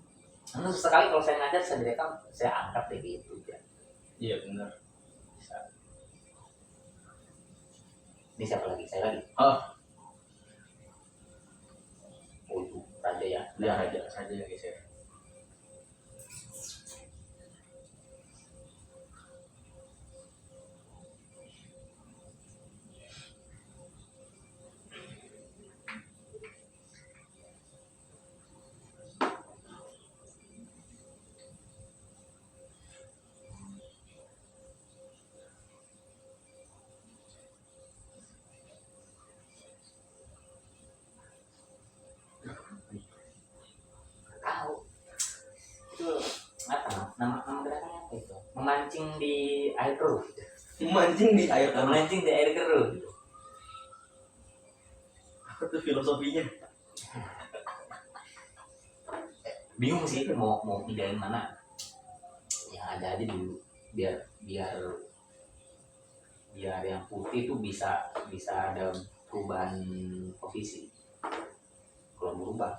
A: Susah sekali kalau saya ngajar, saya direkam, saya angkat deh gitu ya.
B: Iya benar. Bisa.
A: Ini siapa lagi? Saya lagi.
B: Oh
A: Itu Raja ya.
B: ya aja saja ya guys ya.
A: Tahu. Itu apa? Nama gerakannya apa itu? Memancing di air keruh. Gitu.
B: Memancing di air keruh.
A: Memancing di air keruh. Gitu.
B: Apa tuh filosofinya?
A: Bingung sih mau pindahin mana. Yang ada aja dulu. Biar yang putih itu bisa ada perubahan posisi. Kalau berubah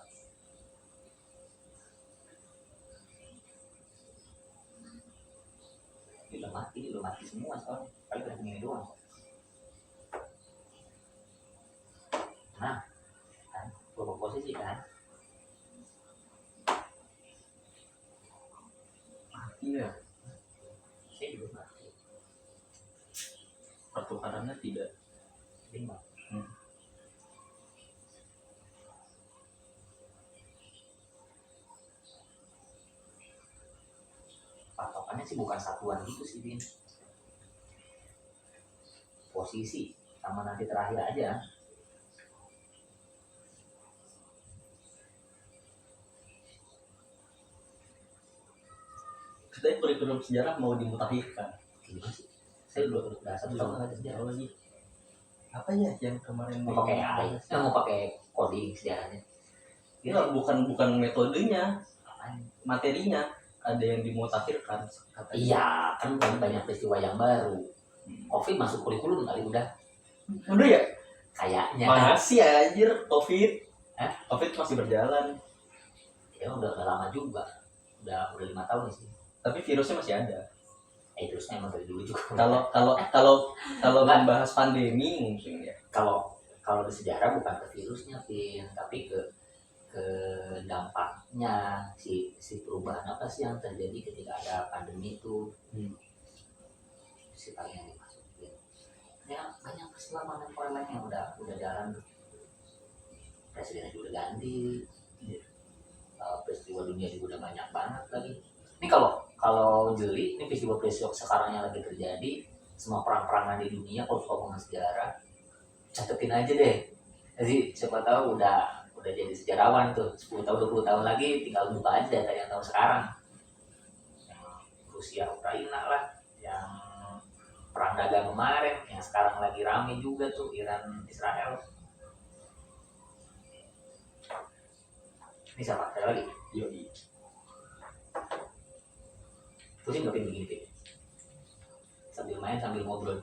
A: ini udah mati semua soalnya. Paling udah begini doang. Nah, kan berubah posisi kan.
B: Iya.
A: Saya juga mati.
B: Pertukarannya tidak.
A: 5. Patokannya sih bukan satuan gitu sih, Bin. Posisi sama nanti terakhir aja.
B: Katanya kurikulum sejarah mau dimutakhirkan.
A: Gimana sih? Saya udah satu tahun nggak ada sejarah.
B: lagi. Apa ya yang kemarin
A: Mau pakai AI, mau pakai coding sejarahnya.
B: Enggak, bukan metodenya,
A: Apaan?
B: materinya ada yang dimutakhirkan katanya.
A: Iya, kan banyak peristiwa yang baru. Covid masuk kurikulum kali udah.
B: Udah ya?
A: Kayaknya.
B: Masih anjir Covid.
A: Hah?
B: Covid masih berjalan.
A: Ya udah lama juga. Udah 5 tahun sih.
B: Tapi virusnya masih ada.
A: Terusnya emang dari dulu juga.
B: Kalau membahas pandemi mungkin ya.
A: Kalau di sejarah bukan ke virusnya, Pin, tapi ke dampaknya si perubahan apa sih yang terjadi ketika ada pandemi itu. Si paling yang dimasukin. Ya banyak keselamatan lain yang udah jalan. Presidennya juga ganti. Peristiwa dunia juga udah banyak banget lagi. Ini kalau jeli, ini peristiwa sekarang yang lagi terjadi, semua perang-perangan di dunia, kalau suka ngomong sejarah, catetin aja deh. Jadi siapa tahu udah jadi sejarawan tuh, 10 tahun 20 tahun lagi tinggal buka aja data yang tahun sekarang. Yang Rusia Ukraina lah, yang perang dagang kemarin, yang sekarang lagi rame juga tuh Iran Israel. Ini siapa? Ada lagi?
B: Yoi.
A: Pusing gak begini Pin? Sambil main sambil ngobrol.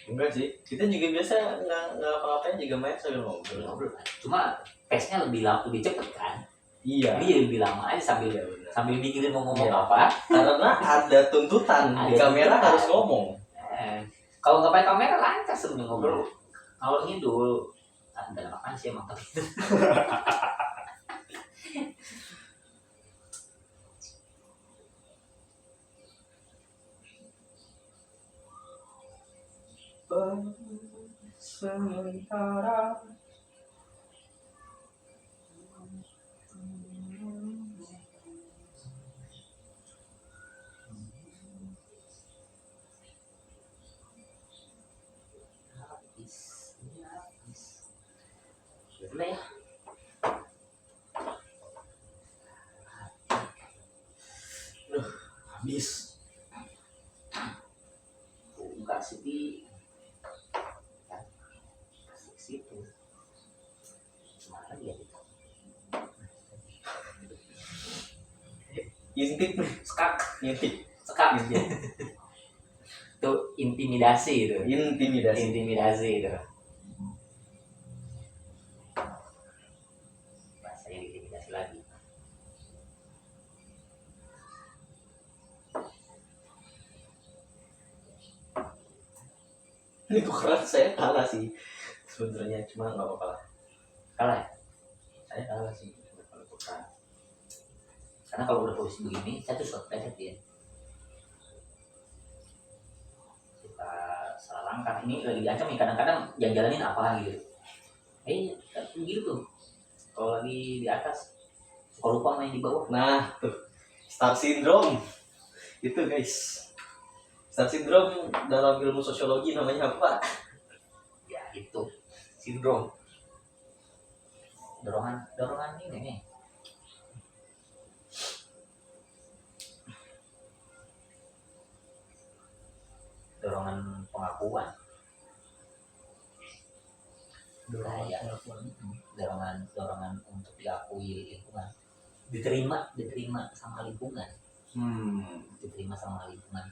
B: Enggak sih, kita juga biasa nggak apa-apain juga main sambil ngobrol.
A: Cuma pace-nya lebih cepet kan?
B: Iya.
A: Ini jadi lebih lama aja sambil mikirin mau ngomong apa.
B: Karena ada tuntutan di kamera harus ngomong.
A: Kalau nggak pakai kamera lancar sambil ngobrol. Kalau ngidul, ada makan sih emang tapi.
B: Sementara
A: Gila ya.
B: Habis.
A: Enggak sih di situ. Mana dia itu?
B: Intip nih.
A: Skak,
B: Intip.
A: skak. Itu intimidasi itu.
B: Intimidasi.
A: Intimidasi itu. Bahasanya intimidasi lagi.
B: Ini tukeran saya kalah sih sebenarnya, cuma nggak apa-apa lah.
A: Kalah ya?
B: Saya kalah sih kalau tukeran.
A: Karena kalau udah posisi begini, saya tuh suka kaget ya. Kita salah langkah, ini lagi diancam nih, kadang-kadang yang jalanin apa gitu. Kan begitu tuh. Kalau lagi di atas, suka lupa main di bawah.
B: Nah tuh, star syndrome itu guys. Star syndrome dalam ilmu sosiologi namanya apa?
A: Ya itu, sindrom. Dorongan ini nih. Dorongan pengakuan. Dorongan untuk diakui lingkungan, diterima sama lingkungan. Diterima sama lingkungan.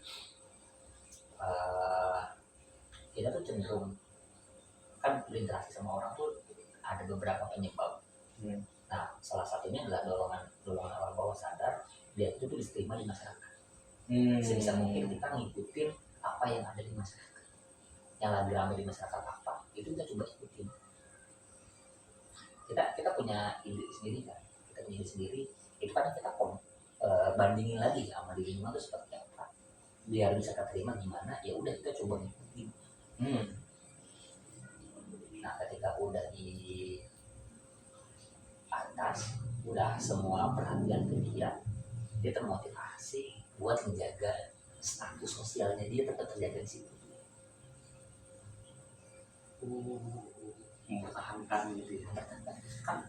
A: Kita tuh cenderung kan berinteraksi sama orang tuh ada beberapa penyebab. Nah, salah satunya adalah dorongan alam bawah sadar, dia itu tuh diterima di masyarakat. Sebisa mungkin kita ngikutin apa yang ada di masyarakat, yang lagi ramai di masyarakat apa, itu kita coba ikutin. Kita punya ide sendiri kan, itu kadang kita bandingin lagi sama diri kita tuh seperti apa, biar bisa keterima gimana, ya udah kita coba ngikutin. Nah, ketika udah di atas, udah semua perhatian ke dia termotivasi buat menjaga status sosialnya dia tetap terjaga di situ.
B: Mempertahankan gitu ya.
A: Kan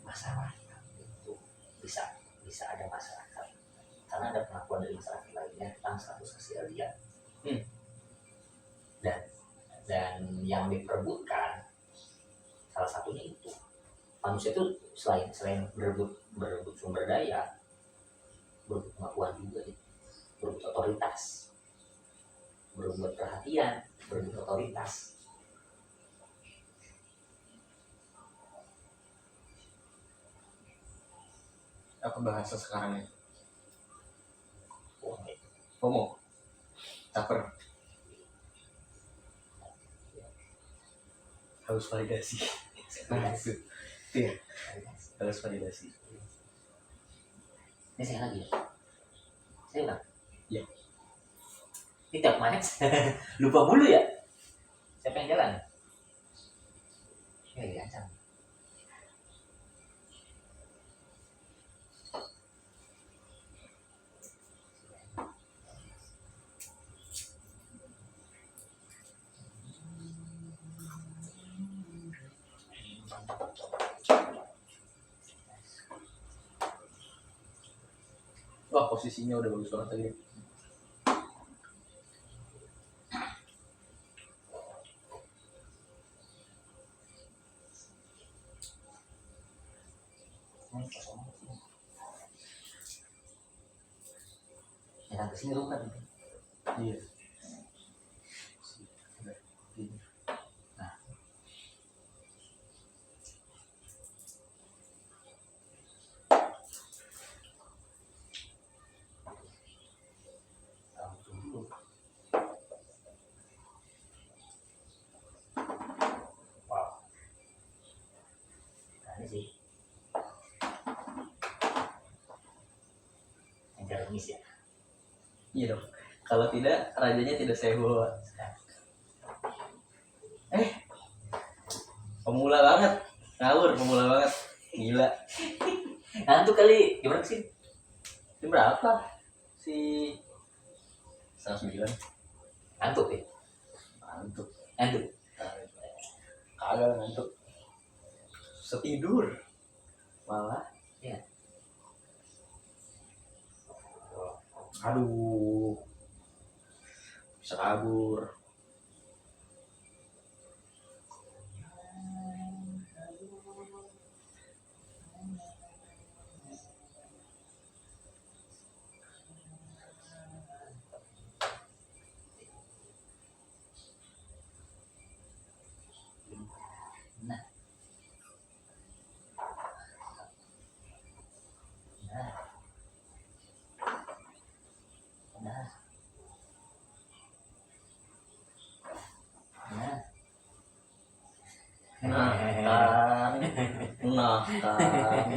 A: masyarakat itu bisa ada masyarakat karena ada pengakuan dari masyarakat lainnya tentang status sosial dia. Dan yang diperebutkan salah satunya itu manusia itu selain berebut sumber daya, berebut pengakuan juga, berebut otoritas, berebut perhatian, berebut otoritas.
B: Apa bahasa sekarang ya?
A: Wah,
B: FOMO, caper, harus validasi. Nah itu ya, harus validasi.
A: Ini saya lagi ya? Saya ulang?
B: Iya.
A: Ini tiap main lupa mulu ya? Siapa yang jalan? Ya, diancam.
B: Wah, posisinya udah bagus banget tadi.
A: Ya, kesini rumah.
B: Iya.
A: Nah, dulu. Wow. Nah, ini sih yang jermis ya.
B: Iya dong. Kalau tidak, rajanya tidak saya bawa. Pemula banget, ngawur pemula banget, gila.
A: Ngantuk kali, gimana sih?
B: Ini berapa? Si 109.
A: Ngantuk ya?
B: Ngantuk.
A: Ngantuk.
B: kagak ngantuk, setidur malah.
A: Iya.
B: Aduh, bisa kabur.
A: Nah, nah, nah, nah.
B: Nah kan, nah kan.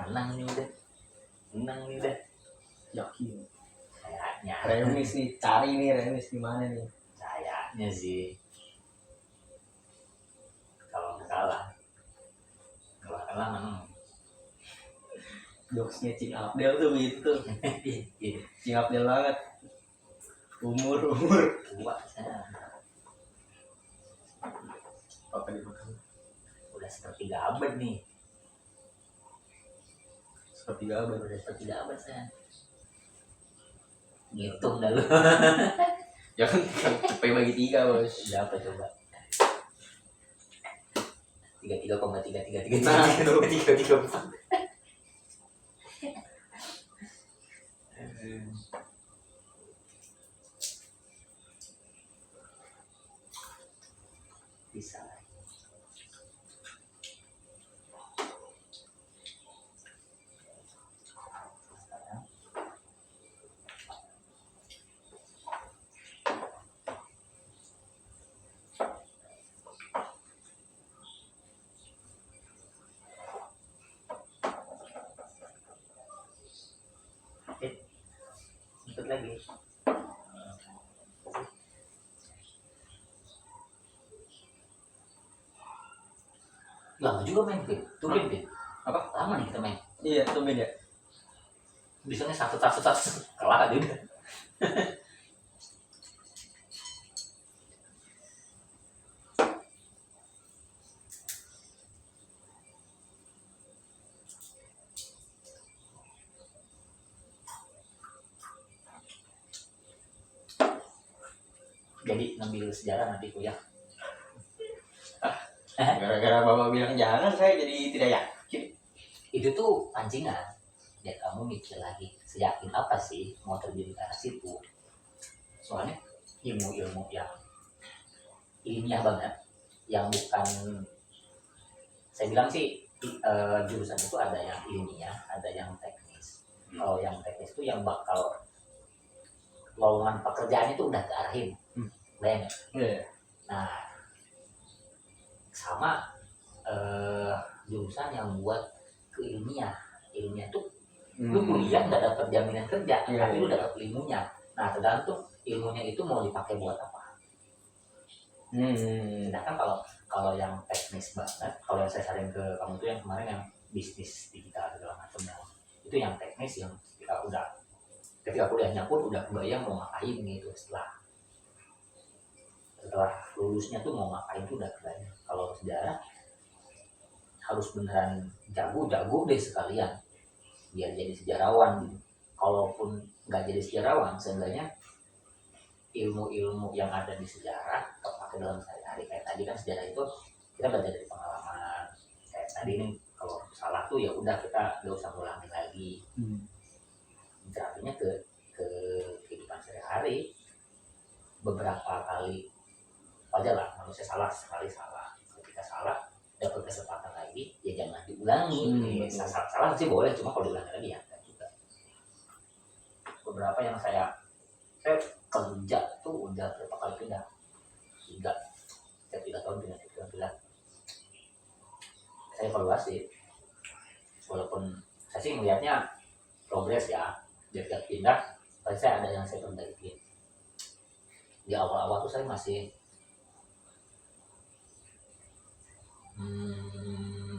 A: Menang nih udah, menang nih udah.
B: Yakin.
A: Kayaknya,
B: Remis nih, cari nih remis di mana nih?
A: kayaknya sih. Kalau nggak kalah, kalau kalah menang.
B: Jokesnya Cing Abdel tuh gitu,
A: Iya,
B: Cing Abdel banget. Umur
A: tua saya.
B: apa dimakan?
A: Udah seperti abad nih,
B: Seperti gaban.
A: udah seperti abad saya. Ngitung dah lu.
B: Jangan cepet bagi 3 bos.
A: Udah apa coba? 33,333
B: Nah, tuh.
A: 334. Bisa. Ikut lagi. Lama juga main Pit. Tumben Pit.
B: Apa?
A: Lama nih kita main.
B: Iya, tuh beda.
A: Bisanya satu kalah aja udah. Jadi ngambil sejarah nanti kuliah.
B: Gara-gara bapak bilang jangan, saya jadi tidak yakin.
A: Itu tuh pancingan. Ya kamu mikir lagi, seyakin apa sih mau terjadi ke arah situ. Soalnya ilmu-ilmu yang ilmiah banget, yang bukan, saya bilang sih jurusan itu ada yang ilmiah, ada yang teknis. Kalau yang teknis itu yang bakal lowongan pekerjaan itu udah kearahin, bayangin.
B: Iya.
A: Nah, sama jurusan yang buat ke ilmiah tuh lu kuliah nggak dapat jaminan kerja,
B: Iya,
A: tapi lu
B: iya.
A: dapat ilmunya. Nah, tergantung ilmunya itu mau dipakai buat apa. Sedangkan kalau yang teknis banget, kalau yang saya saring ke kamu tuh yang kemarin yang bisnis digital segala macamnya, itu yang teknis yang ketika kuliahnya pun udah kebayang mau ngapain gitu setelah lulusnya tuh mau ngapain tuh udah kebayang. Kalau sejarah harus beneran jago deh sekalian biar jadi sejarawan gitu. Kalaupun nggak jadi sejarawan, seenggaknya ilmu-ilmu yang ada di sejarah kepake dalam sehari-hari. Kayak tadi kan sejarah itu kita belajar dari pengalaman. Kayak tadi nih kalau salah tuh ya udah kita nggak usah ngulangin lagi. Artinya ke kehidupan sehari-hari beberapa kali wajar lah manusia salah, sekali salah. Ketika salah dapat kesempatan lagi ya jangan diulangi. Salah sih boleh, cuma kalau diulangi lagi ya enggak juga. Beberapa yang saya kerja tuh udah berapa kali pindah, tiga tahun pindah. Saya evaluasi, walaupun saya sih melihatnya progres ya, tiap pindah pasti saya ada yang saya perbaikin. Di awal-awal tuh saya masih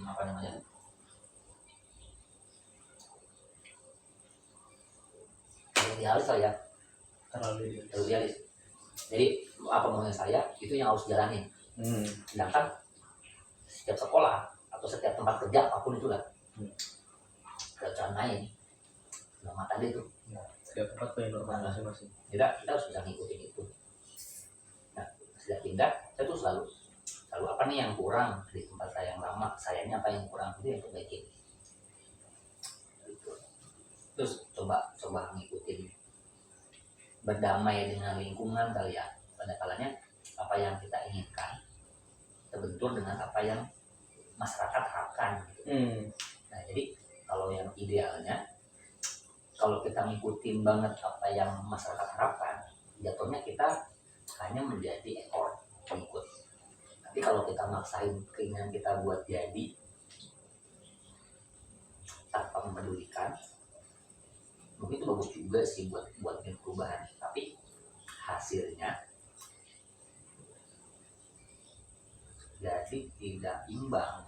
A: apa namanya, idealis lah ya,
B: terlalu
A: idealis. Jadi apa maunya saya itu yang harus jalanin. Sedangkan setiap sekolah atau setiap tempat kerja apapun itulah, jangan main nama tadi tuh.
B: setiap tempat punya norma masing-masing.
A: Kita harus bisa ngikutin itu. Nah, sejak pindah saya tuh selalu apa nih yang kurang di tempat saya yang lama, sayanya apa yang kurang itu yang perbaikin gitu. Terus coba ngikutin, berdamai dengan lingkungan kali ya. Pada kalanya apa yang kita inginkan terbentur dengan apa yang masyarakat harapkan gitu. Nah jadi kalau yang idealnya, kalau kita ngikutin banget apa yang masyarakat harapkan, jatuhnya kita hanya menjadi ekor pengikut. Tapi kalau kita maksain keinginan kita buat jadi tanpa mempedulikan, mungkin itu bagus juga sih buat perubahan. Tapi hasilnya jadi tidak imbang.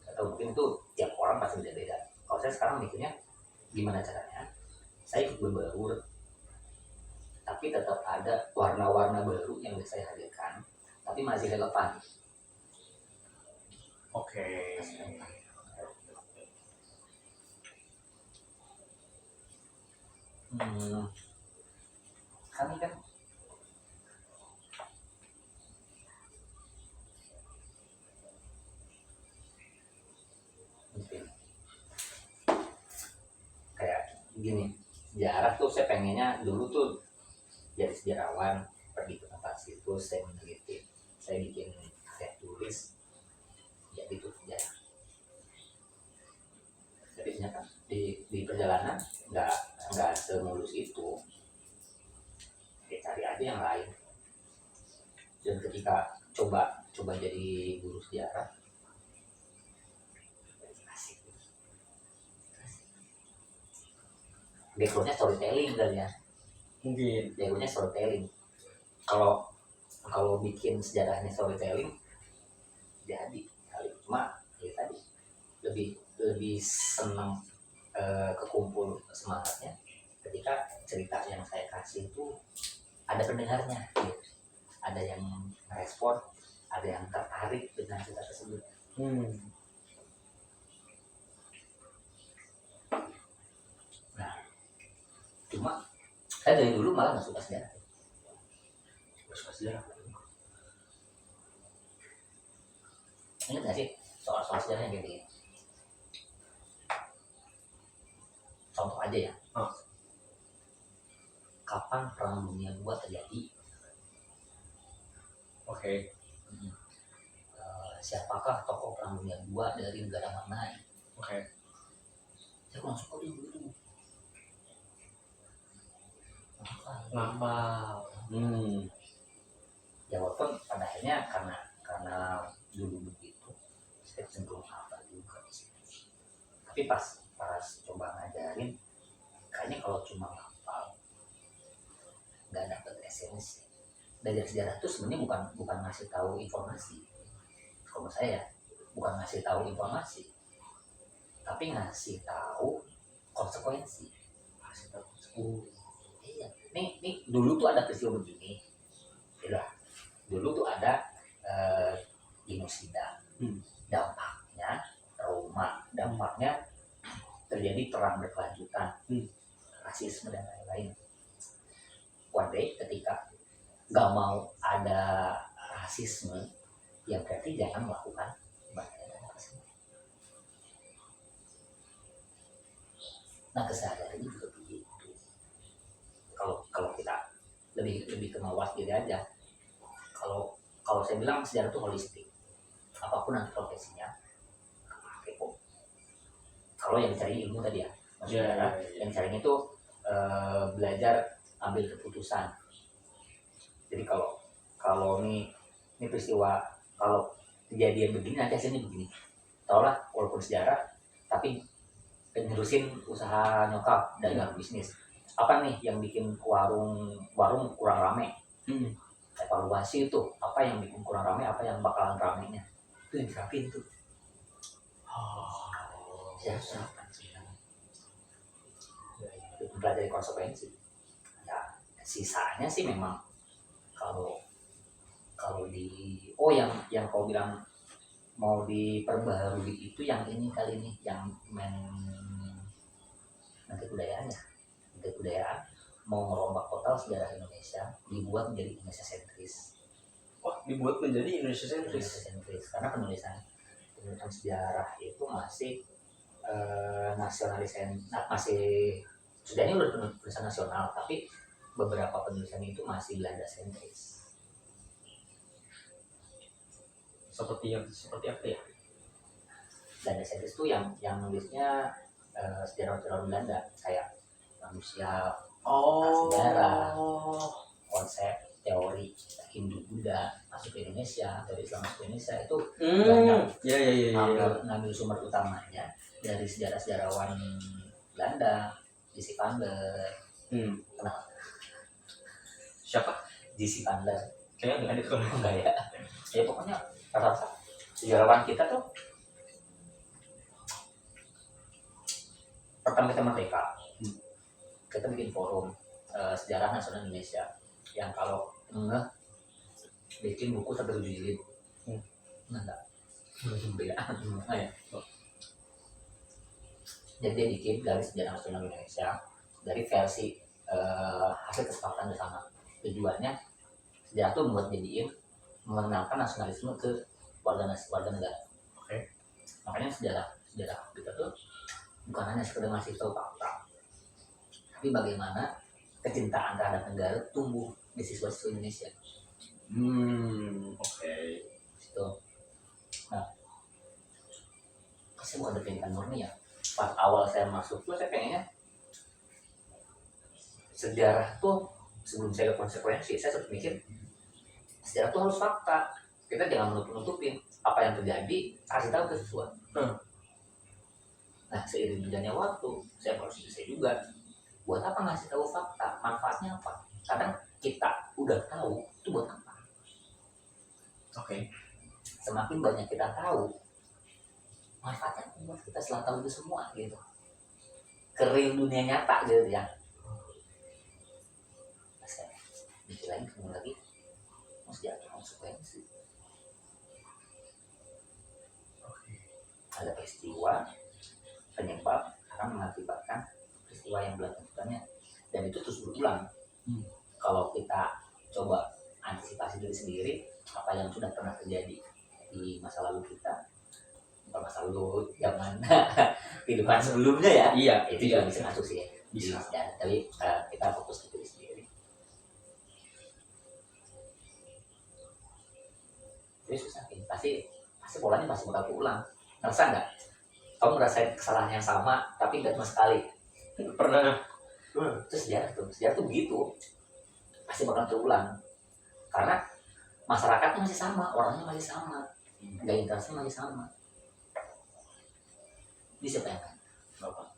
A: Atau mungkin itu tiap orang pasti beda-beda. Kalau saya sekarang mikirnya gimana caranya saya ikut berbaur, tapi tetap ada warna-warna baru yang bisa saya hadirkan, tapi masih relevan.
B: Oke.
A: Kami kan kayak gini, sejarah tuh saya pengennya dulu tuh jadi sejarawan, pergi ke tempat situs, saya meneliti, saya bikin karya tulis, jadi itu sejarah. Tapi ternyata di perjalanan nggak semulus itu. Ya, cari aja yang lain. Dan ketika coba jadi guru sejarah, asik. Backgroundnya storytelling kali ya.
B: Mungkin
A: Backgroundnya storytelling. Kalau bikin sejarahnya storytelling, jadi kali. Cuma ya tadi lebih senang kekumpul semangatnya ketika cerita yang saya kasih itu ada pendengarnya, gitu. Ada yang respon, ada yang tertarik dengan cerita tersebut. Nah, cuma saya dari dulu malah nggak suka sejarah. Ingat nggak sih soal sejarah yang gini? Contoh aja ya. Kapan Perang Dunia II terjadi?
B: Oke.
A: Siapakah tokoh Perang Dunia II dari negara mana?
B: Oke.
A: Saya kurang suka dulu.
B: Ngapal.
A: Ya walaupun pada akhirnya karena dulu begitu, saya cenderung hafal juga sih. Tapi pas coba ngajarin, kayaknya kalau cuma hafal nggak dapet esensi. Belajar sejarah itu sebenarnya bukan ngasih tahu informasi. Kalau saya bukan ngasih tahu informasi, tapi ngasih tahu konsekuensi. Iya. Nih dulu tuh ada peristiwa begini. Yalah, dulu tuh ada genosida. Dampaknya trauma, dampaknya terjadi perang berkelanjutan, rasisme dan lain-lain. One day ketika nggak mau ada rasisme, ya berarti jangan melakukan rasisme. Nah kesadarannya juga begitu. Kalau kita lebih ke mawas diri aja. Kalau saya bilang sejarah itu holistik, apapun nanti profesinya kepake kok. Kalau yang dicari ilmu tadi ya, maksudnya yang carinya itu belajar ambil keputusan. Jadi kalau ini peristiwa, kalau kejadian begini nanti hasilnya begini. Tahulah walaupun sejarah, tapi penerusin usaha nyokap dagang bisnis. apa nih yang bikin warung kurang rame, evaluasi itu apa yang bikin kurang rame, apa yang bakalan ramenya, itu yang diterapin tuh. Siapa sih itu mempelajari konsekuensi. Ya sisanya sih memang kalau kalau di yang kau bilang mau diperbaharui itu yang ini kali ini yang menteri kebudayaan mau merombak total sejarah Indonesia, dibuat menjadi Indonesia sentris.
B: Wah, dibuat menjadi Indonesia
A: Indonesia
B: sentris.
A: sentris karena penulisan sejarah itu masih nasionalis, masih sudah ini udah penulisan nasional, tapi beberapa penulisan itu masih Belanda sentris.
B: Seperti apa ya?
A: Belanda sentris itu yang nulisnya sejarah-sejarah Belanda kayak manusia, sejarah, konsep, teori Hindu Buddha masuk ke Indonesia, teori Islam masuk ke Indonesia itu banyak ngambil sumber utamanya dari sejarah-sejarawan Belanda, J.C. Vander. Kenapa?
B: Siapa?
A: J.C. Vander.
B: Kayaknya nggak ada kalau
A: Enggak ya? Ya pokoknya rata-rata sejarawan kita tuh pertama kita merdeka, kita bikin forum sejarah nasional Indonesia yang kalau bikin buku sampai 7 jilid. Enggak. Beda. Ya. Jadi dia bikin dari sejarah nasional Indonesia dari versi hasil kesepakatan bersama. Tujuannya sejarah itu membuat jadiin mengenalkan nasionalisme ke warga negara.
B: Oke.
A: Makanya sejarah kita tuh bukan hanya sekedar ngasih tahu fakta, tapi bagaimana kecintaan terhadap negara tumbuh di siswa-siswa Indonesia.
B: Oke.
A: Itu. Nah, saya bukan pendidikan murni ya. Pas awal saya masuk tuh saya pengennya sejarah tuh sebelum saya lihat konsekuensi, saya sempat mikir sejarah tuh harus fakta. Kita jangan menutup-nutupin apa yang terjadi, kasih tahu ke siswa. Nah, seiring berjalannya waktu, saya proses saya juga. Buat apa ngasih tahu fakta? Manfaatnya apa? Kadang kita udah tahu itu buat apa?
B: Oke.
A: Semakin banyak kita tahu, manfaatnya buat kita setelah tahu itu semua gitu. Kering dunia nyata gitu ya. Nah, saya mikir lagi ketemu lagi, mesti ada konsekuensi. Ada peristiwa penyebab akan mengakibatkan peristiwa yang berlanjutannya, dan itu terus berulang. Kalau kita coba antisipasi diri sendiri apa yang sudah pernah terjadi di masa lalu kita, bukan masa lalu zaman kehidupan sebelumnya ya,
B: Iya,
A: itu juga bisa masuk sih ya.
B: Bisa.
A: Tapi kita fokus ke diri sendiri. Jadi susah, pasti polanya masih bakal keulang. Ngerasa nggak? Kamu ngerasain kesalahan yang sama tapi nggak cuma sekali?
B: Pernah.
A: Terus sejarah tuh begitu, pasti bakal terulang karena masyarakatnya masih sama, orangnya masih sama, gaya interaksinya masih sama. Ini siapa yang kan?
B: Bapak.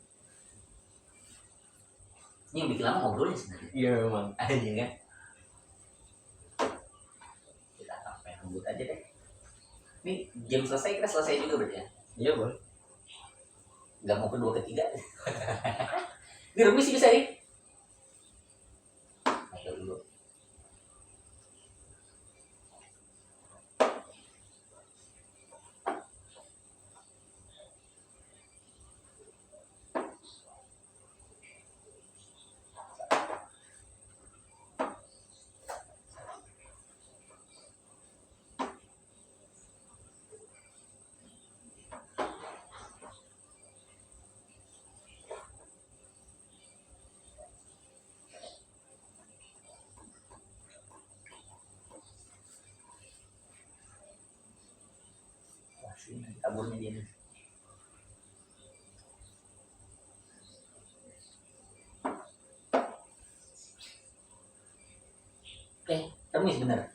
A: Ini yang bikin lama ngobrolnya sebenarnya.
B: Iya memang.
A: Aja kan? Kita sampai ngebut aja deh. Ini game selesai, kita selesai juga berarti ya?
B: Iya boleh.
A: Gak mau kedua ketiga. Ini remis sih bisa nih. Ayo dulu. Kaburnya dia nih. Remis bener.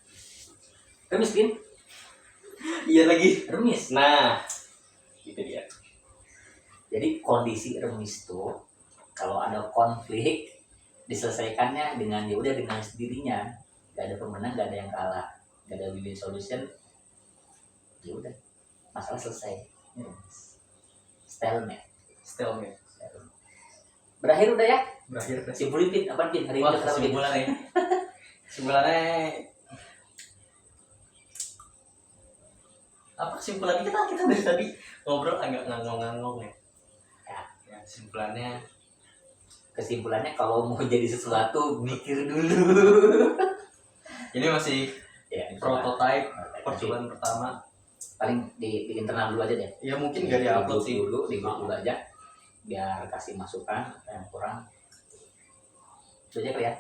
A: Remis Din?
B: Iya lagi.
A: Remis.
B: Nah, itu dia.
A: Jadi kondisi remis tuh kalau ada konflik diselesaikannya dengan ya udah dengan sendirinya, gak ada pemenang, gak ada yang kalah, gak ada win-win solution, ya udah masalah selesai. Stalemate.
B: Stalemate.
A: Berakhir udah ya.
B: Berakhir.
A: Simpulin Pin, apa Pin hari ini?
B: Wah,
A: Kita Pin?
B: kesimpulannya. Kesimpulannya apa kesimpulannya, kita dari tadi ngobrol agak ngangong-ngangong ya. Ya,
A: Kesimpulannya kalau mau jadi sesuatu mikir dulu.
B: ini masih
A: Ya,
B: prototype
A: Nanti
B: percobaan pertama.
A: paling di internal dulu aja deh.
B: Ya mungkin gak di-upload sih.
A: Di grup dulu aja. Biar kasih masukan apa yang kurang. Itu aja kali ya.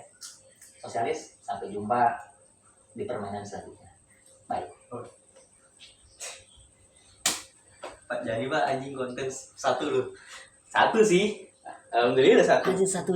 A: Sosialis, sampai jumpa di permainan selanjutnya. Bye.
B: Pak, jadi Pak anjing konten satu loh.
A: Satu sih.
B: Alhamdulillah satu.
A: Aja satu